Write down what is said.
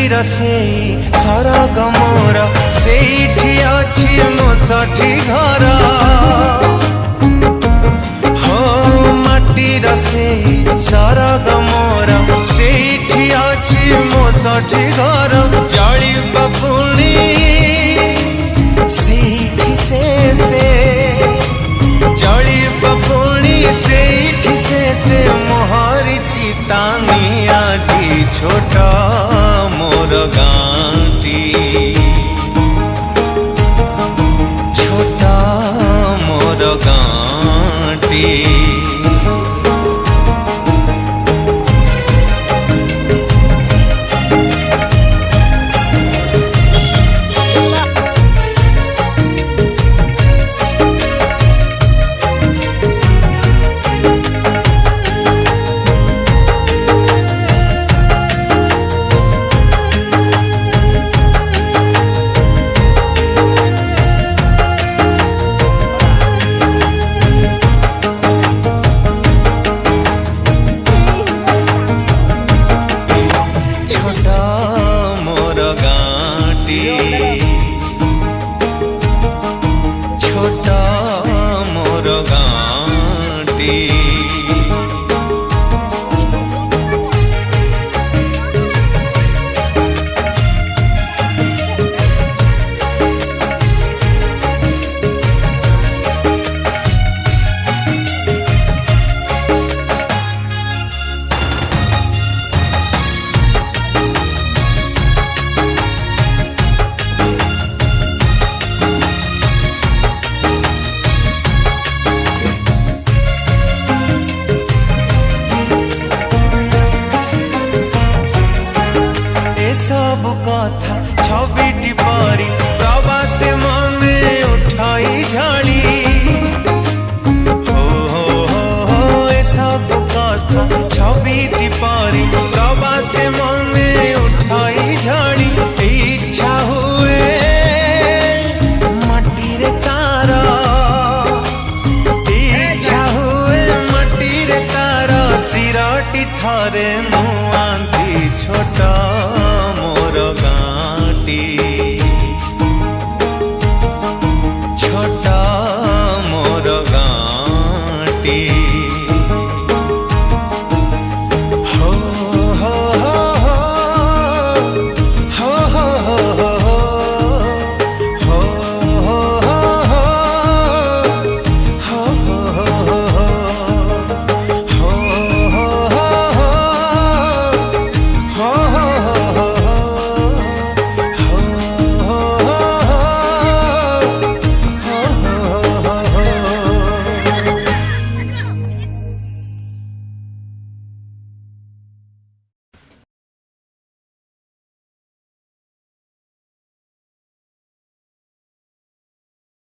माटीर से सरग मोर सेठी अछि मो साठी घर हो माटीर से सरग मोर सेठी अछि मो साठी घर जली बपुनी सेठी से जली बपुनी सेठी से मोहरी चितानिया छोटा मोर गांटी छोटा मोर गांटी छोटा मोर गांटी सब कथा छविटी परी प्रवास मने उठाई झाड़ी हो सब कथा छविटी परी प्रवास मने उठाई झाड़ी इच्छा हुए माटी रे तार इच्छा हुए माटी रे तार सिरटी थरे